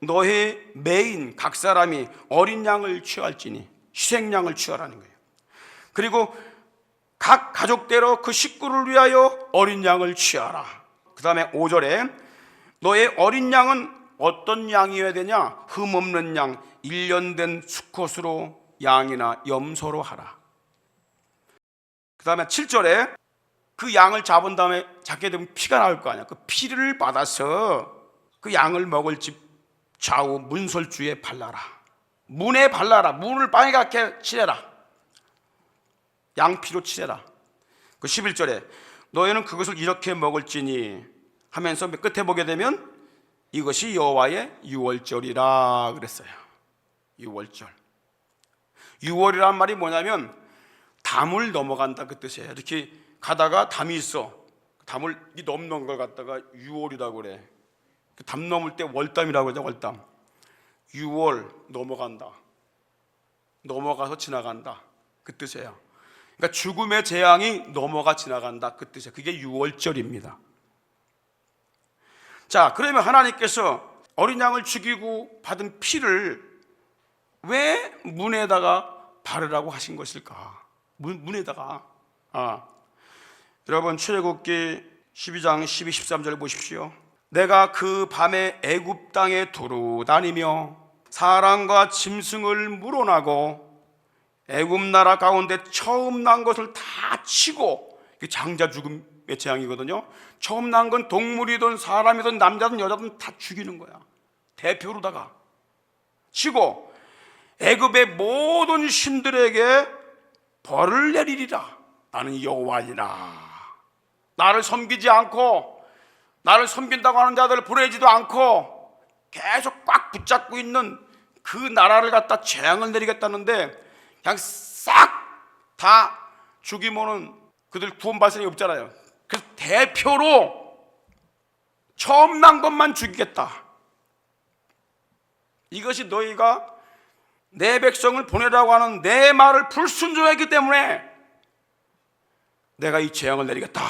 너희 매인 각 사람이 어린 양을 취할지니, 희생양을 취하라는 거예요. 그리고 각 가족대로 그 식구를 위하여 어린 양을 취하라. 그 다음에 5절에 너의 어린 양은 어떤 양이어야 되냐? 흠없는 양, 1년 된 수컷으로 양이나 염소로 하라. 그 다음에 7절에 그 양을 잡은 다음에 잡게 되면 피가 나올 거 아니야. 그 피를 받아서 그 양을 먹을 집 좌우 문설주에 발라라. 문에 발라라. 문을 빨갛게 칠해라. 양피로 칠해라. 그 11절에 너희는 그것을 이렇게 먹을지니 하면서 끝에 보게 되면 이것이 여호와의 유월절이라 그랬어요. 유월절. 유월이란 말이 뭐냐면 담을 넘어간다 그 뜻이에요. 이렇게 가다가 담이 있어. 담을 넘는 걸 갖다가 유월이라고 그래. 담 넘을 때 월담이라고 그러죠. 월담. 유월, 넘어간다, 넘어가서 지나간다 그 뜻이에요. 그러니까 죽음의 재앙이 넘어가 지나간다 그 뜻이에요. 그게 유월절입니다. 자, 그러면 하나님께서 어린 양을 죽이고 받은 피를 왜 문에다가 바르라고 하신 것일까? 문에다가. 여러분 출애굽기 12장 12, 13절 보십시오. 내가 그 밤에 애굽 땅에 두루 다니며 사람과 짐승을 물어나고 애굽 나라 가운데 처음 난 것을 다 치고, 장자 죽음의 재앙이거든요. 처음 난 건 동물이든 사람이든 남자든 여자든 다 죽이는 거야. 대표로다가 치고 애굽의 모든 신들에게 벌을 내리리라. 나는 여호와니라. 나를 섬기지 않고 나를 섬긴다고 하는 자들을 보내지도 않고 계속 꽉 붙잡고 있는 그 나라를 갖다 재앙을 내리겠다는데 그냥 싹 다 죽이면은 그들 구원 발생이 없잖아요. 그래서 대표로 처음 난 것만 죽이겠다. 이것이 너희가 내 백성을 보내라고 하는 내 말을 불순종했기 때문에 내가 이 재앙을 내리겠다.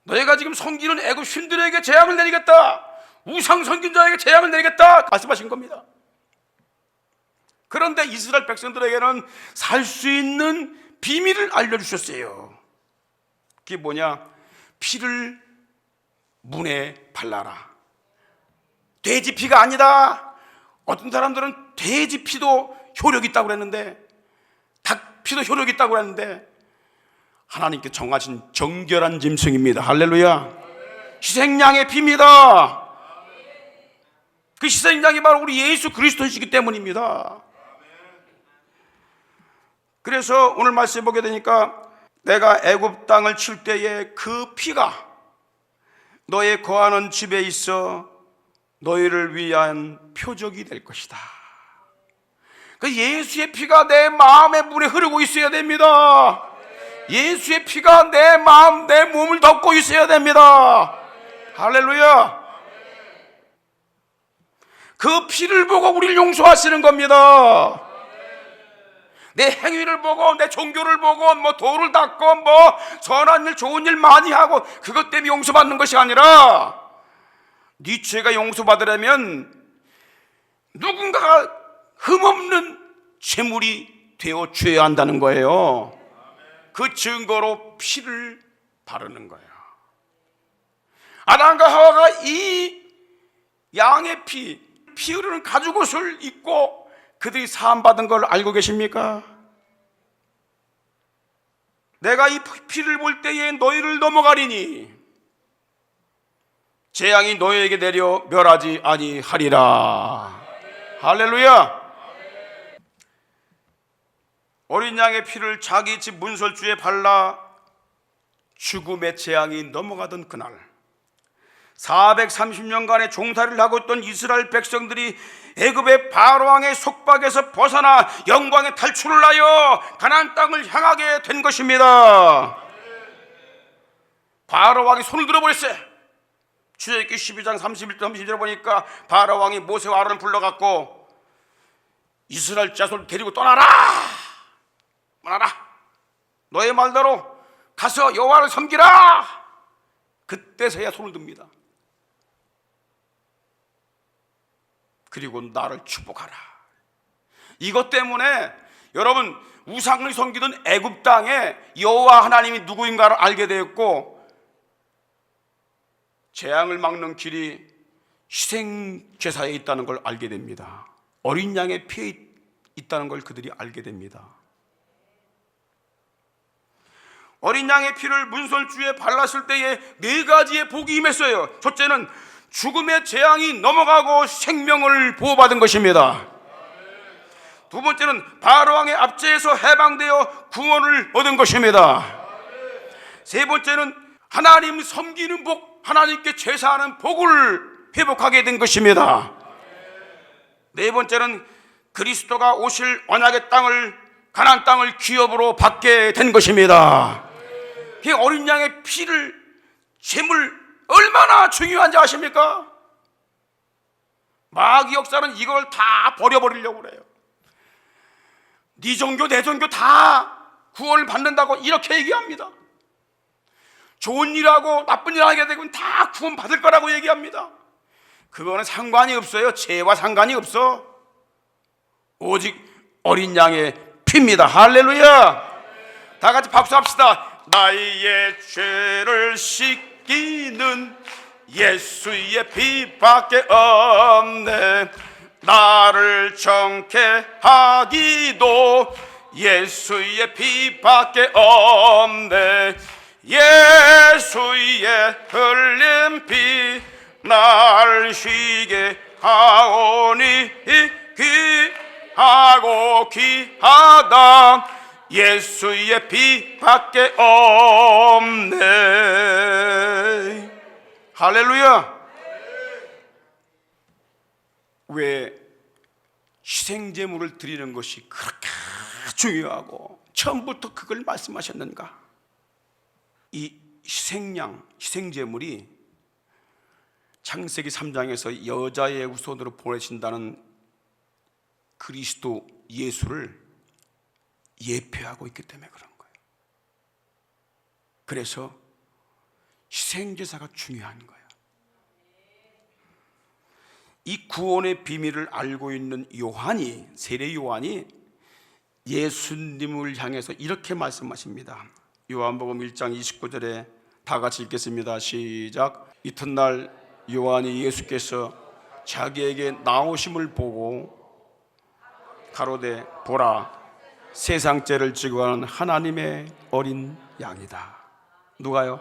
너희가 지금 섬기는 애굽 신들에게 재앙을 내리겠다. 우상 섬긴 자에게 재앙을 내리겠다 말씀하신 겁니다. 그런데 이스라엘 백성들에게는 살 수 있는 비밀을 알려주셨어요. 그게 뭐냐? 피를 문에 발라라. 돼지 피가 아니다. 어떤 사람들은 돼지 피도 효력이 있다고 그랬는데, 닭 피도 효력이 있다고 그랬는데, 하나님께 정하신 정결한 짐승입니다. 할렐루야. 희생양의 피입니다. 그 희생양이 바로 우리 예수 그리스도이시기 때문입니다. 그래서 오늘 말씀 보게 되니까, 내가 애굽 땅을 칠 때에 그 피가 너의 거하는 집에 있어 너희를 위한 표적이 될 것이다. 그 예수의 피가 내 마음의 물에 흐르고 있어야 됩니다. 예수의 피가 내 마음, 내 몸을 덮고 있어야 됩니다. 할렐루야. 그 피를 보고 우리를 용서하시는 겁니다. 내 행위를 보고, 내 종교를 보고, 뭐 도를 닦고, 뭐 선한 일, 좋은 일 많이 하고 그것 때문에 용서받는 것이 아니라, 네 죄가 용서받으려면 누군가가 흠없는 제물이 되어 줘야 한다는 거예요. 그 증거로 피를 바르는 거예요. 아담과 하와가 이 양의 피 흐르는 가죽옷을 입고 그들이 사함받은 걸 알고 계십니까? 내가 이 피를 볼 때에 너희를 넘어가리니 재앙이 너희에게 내려 멸하지 아니하리라. 할렐루야. 어린 양의 피를 자기 집 문설주에 발라 죽음의 재앙이 넘어가던 그날, 430년간의 종살이를 하고 있던 이스라엘 백성들이 애굽의 바로왕의 속박에서 벗어나 영광의 탈출을 하여 가나안 땅을 향하게 된 것입니다. 바로왕이 손을 들어버렸어요. 출애굽기 12장 31절 32절에 보니까 바로왕이 모세와 아론을 불러갖고 이스라엘 자손을 데리고 떠나라. 너의 말대로 가서 여호와를 섬기라. 그때서야 손을 듭니다. 그리고 나를 축복하라. 이것 때문에 여러분, 우상을 섬기던 애굽 땅에 여호와 하나님이 누구인가를 알게 되었고, 재앙을 막는 길이 희생제사에 있다는 걸 알게 됩니다. 어린 양의 피에 있다는 걸 그들이 알게 됩니다. 어린 양의 피를 문설주에 발랐을 때에 네 가지의 복이 임했어요. 첫째는 죽음의 재앙이 넘어가고 생명을 보호받은 것입니다. 두 번째는 바로왕의 압제에서 해방되어 구원을 얻은 것입니다. 세 번째는 하나님 섬기는 복, 하나님께 제사하는 복을 회복하게 된 것입니다. 네 번째는 그리스도가 오실 언약의 땅을, 가나안 땅을 기업으로 받게 된 것입니다. 그 어린 양의 피를, 제물 얼마나 중요한지 아십니까? 마귀 역사는 이걸 다 버려버리려고 그래요. 네 종교 내 종교 다 구원을 받는다고 이렇게 얘기합니다. 좋은 일하고 나쁜 일 하게 되면 다 구원 받을 거라고 얘기합니다. 그거는 상관이 없어요. 죄와 상관이 없어. 오직 어린 양의 피입니다. 할렐루야. 다 같이 박수합시다. 나의 죄를 씻기는 예수의 피밖에 없네. 나를 정케 하기도 예수의 피밖에 없네. 예수의 흘린 피 날 쉬게 하오니 귀하고 귀하다. 예수의 피밖에 없네. 할렐루야. 왜 희생제물을 드리는 것이 그렇게 중요하고 처음부터 그걸 말씀하셨는가? 이 희생양, 희생제물이 창세기 3장에서 여자의 후손으로 보내신다는 그리스도 예수를 예표하고 있기 때문에 그런 거예요. 그래서 희생제사가 중요한 거예요. 이 구원의 비밀을 알고 있는 요한이, 세례 요한이 예수님을 향해서 이렇게 말씀하십니다. 요한복음 1장 29절에 다 같이 읽겠습니다. 시작. 이튿날 요한이 예수께서 자기에게 나오심을 보고 가로되 보라, 세상죄를 지고 가는 하나님의 어린 양이다. 누가요?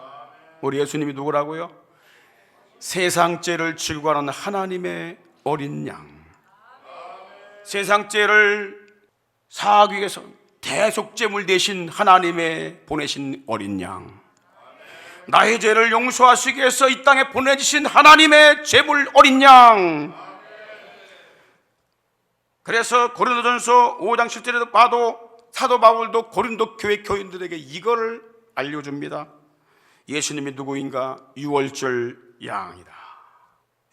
우리 예수님이 누구라고요? 세상죄를 지고 가는 하나님의 어린 양. 세상죄를 사하기 위해서 대속제물 대신 하나님의 보내신 어린 양, 나의 죄를 용서하시기 위해서 이 땅에 보내주신 하나님의 제물 어린 양. 그래서 고린도전서 5장 7절에도 봐도 사도 바울도 고린도 교회 교인들에게 이거를 알려줍니다. 예수님이 누구인가? 유월절 양이다.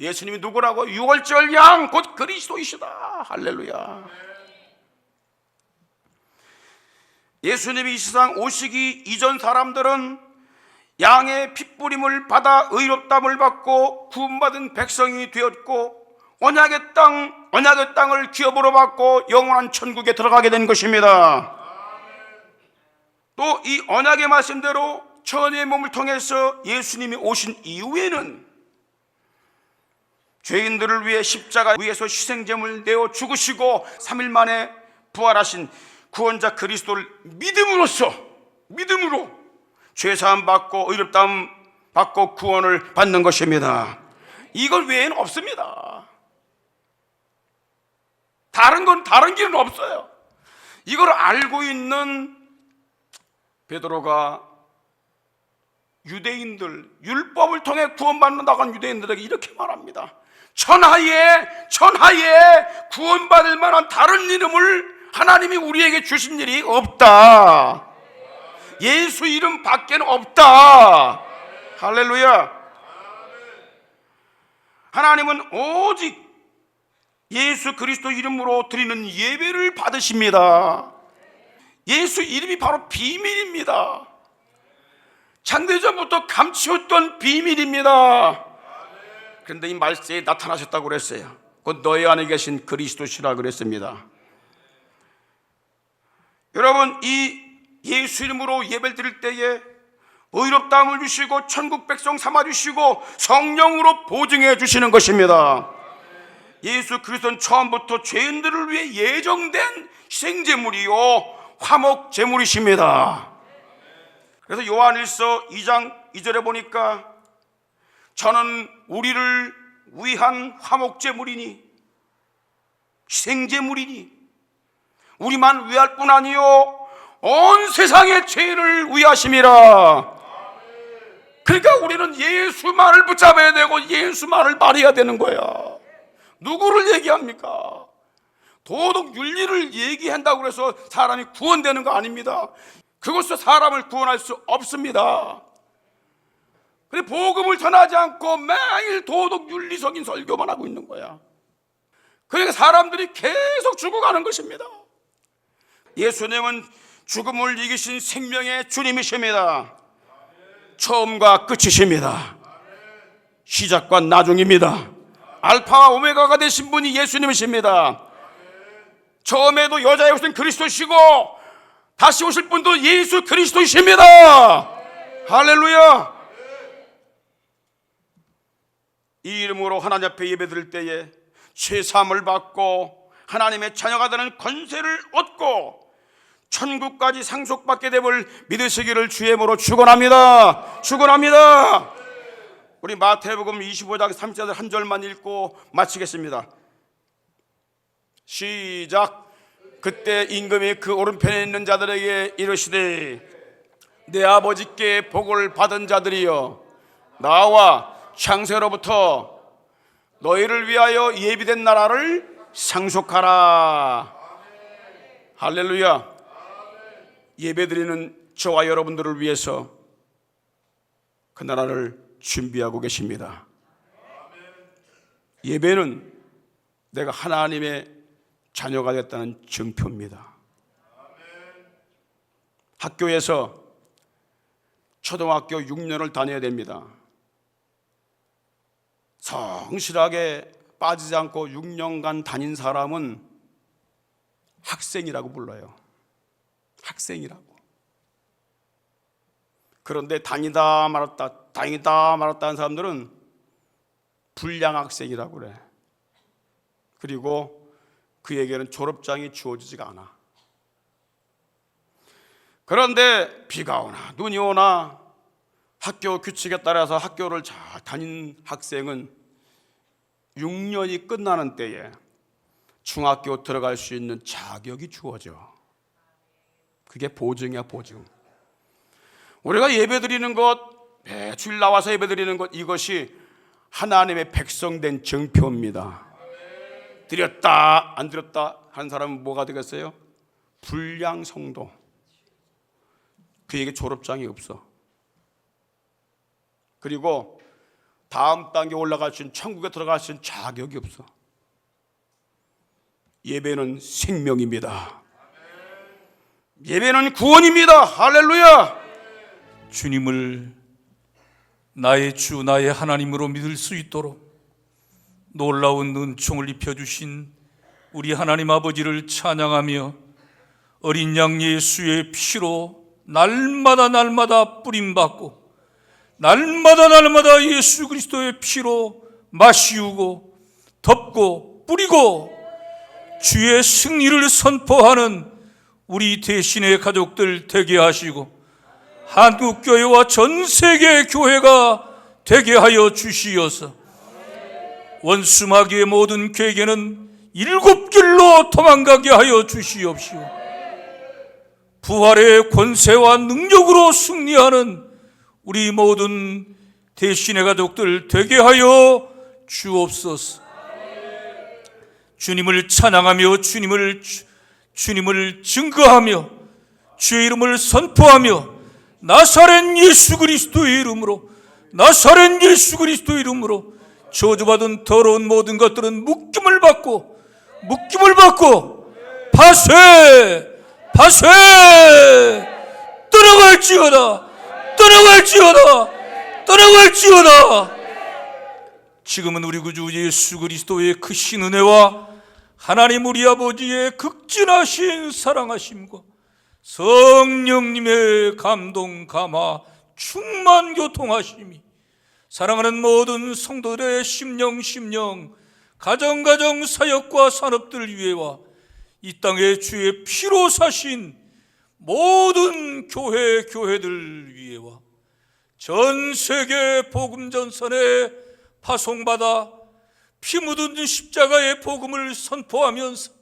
예수님이 누구라고? 유월절 양, 곧 그리스도이시다. 할렐루야. 예수님이 이 세상 오시기 이전 사람들은 양의 핏부림을 받아 의롭다함을 받고 구원받은 백성이 되었고, 언약의 땅을 기업으로 받고 영원한 천국에 들어가게 된 것입니다. 또 이 언약의 말씀대로 천의 몸을 통해서 예수님이 오신 이후에는 죄인들을 위해 십자가 위에서 희생제물 내어 죽으시고 3일 만에 부활하신 구원자 그리스도를 믿음으로 죄사함 받고 의롭다함 받고 구원을 받는 것입니다. 이걸 외에는 없습니다. 다른 길은 없어요. 이걸 알고 있는 베드로가 유대인들, 율법을 통해 구원받는다고 하는 유대인들에게 이렇게 말합니다. 천하에 구원받을 만한 다른 이름을 하나님이 우리에게 주신 일이 없다. 예수 이름 밖에는 없다. 할렐루야. 하나님은 오직 예수 그리스도 이름으로 드리는 예배를 받으십니다. 예수 이름이 바로 비밀입니다. 창대전부터 감추었던 비밀입니다. 그런데 이 말세에 나타나셨다고 그랬어요. 곧 너희 안에 계신 그리스도시라 그랬습니다. 여러분, 이 예수 이름으로 예배를 드릴 때에 의롭다함을 주시고 천국 백성 삼아주시고 성령으로 보증해 주시는 것입니다. 예수 그리스도는 처음부터 죄인들을 위해 예정된 희생제물이요 화목제물이십니다. 그래서 요한일서 2장 2절에 보니까 저는 우리를 위한 화목제물이니 희생제물이니 우리만 위할 뿐 아니요 온 세상의 죄를 위하심이라. 그러니까 우리는 예수만을 붙잡아야 되고 예수만을 말해야 되는 거야. 누구를 얘기합니까? 도덕 윤리를 얘기한다고 해서 사람이 구원되는 거 아닙니다. 그것으로 사람을 구원할 수 없습니다. 근데 복음을 전하지 않고 매일 도덕 윤리적인 설교만 하고 있는 거야. 그러니까 사람들이 계속 죽어가는 것입니다. 예수님은 죽음을 이기신 생명의 주님이십니다. 처음과 끝이십니다. 시작과 나중입니다. 알파와 오메가가 되신 분이 예수님이십니다. 처음에도 여자의 오신 그리스도시고 다시 오실 분도 예수 그리스도이십니다. 할렐루야. 이 이름으로 하나님 앞에 예배드릴 때에 죄사함을 받고 하나님의 자녀가 되는 권세를 얻고 천국까지 상속받게 됨을 믿으시기를 주의 이름으로 축원합니다. 축원합니다. 우리 마태복음 25장 30절 한 절만 읽고 마치겠습니다. 시작. 그때 임금이 그 오른편에 있는 자들에게 이르시되 내 아버지께 복을 받은 자들이여 나와 창세로부터 너희를 위하여 예비된 나라를 상속하라. 할렐루야. 예배드리는 저와 여러분들을 위해서 그 나라를 준비하고 계십니다. 예배는 내가 하나님의 자녀가 됐다는 증표입니다. 학교에서 초등학교 6년을 다녀야 됩니다. 성실하게 빠지지 않고 6년간 다닌 사람은 학생이라고 불러요. 학생이라고. 그런데 다니다 말았다 하는 사람들은 불량 학생이라고 그래. 그리고 그에게는 졸업장이 주어지지가 않아. 그런데 비가 오나 눈이 오나 학교 규칙에 따라서 학교를 잘 다닌 학생은 6년이 끝나는 때에 중학교 들어갈 수 있는 자격이 주어져. 그게 보증이야, 보증. 우리가 예배드리는 것, 매주일 나와서 예배드리는 것, 이것이 하나님의 백성된 증표입니다. 드렸다 안 드렸다 하는 사람은 뭐가 되겠어요? 불량 성도. 그에게 졸업장이 없어. 그리고 다음 단계 올라갈 수 있는, 천국에 들어갈 수 있는 자격이 없어. 예배는 생명입니다. 예배는 구원입니다. 할렐루야. 주님을 나의 주 나의 하나님으로 믿을 수 있도록 놀라운 은총을 입혀주신 우리 하나님 아버지를 찬양하며 어린 양 예수의 피로 날마다 뿌림받고 날마다 예수 그리스도의 피로 마시우고 덮고 뿌리고 주의 승리를 선포하는 우리 대신의 가족들 되게 하시고 한국교회와 전세계 교회가 되게 하여 주시어서 원수 마귀의 모든 계획에는 7길로 도망가게 하여 주시옵시오. 부활의 권세와 능력으로 승리하는 우리 모든 대신의 가족들 되게 하여 주옵소서. 주님을 찬양하며 주님을 증거하며 주의 이름을 선포하며 나사렛 예수 그리스도의 이름으로 저주받은 더러운 모든 것들은 묶임을 받고 파쇄 떠나갈지어다. 지금은 우리 구주 예수 그리스도의 크신 은혜와 하나님 우리 아버지의 극진하신 사랑하심과 성령님의 감동 감화 충만 교통하심이 사랑하는 모든 성도들의 심령 가정 사역과 산업들 위에와 이 땅에 주의 피로 사신 모든 교회들 위에와 전 세계 복음 전선에 파송받아 피 묻은 십자가의 복음을 선포하면서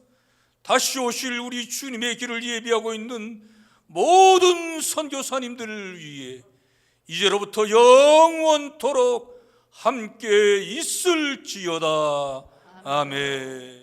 다시 오실 우리 주님의 길을 예비하고 있는 모든 선교사님들을 위해 이제로부터 영원토록 함께 있을지어다. 아멘.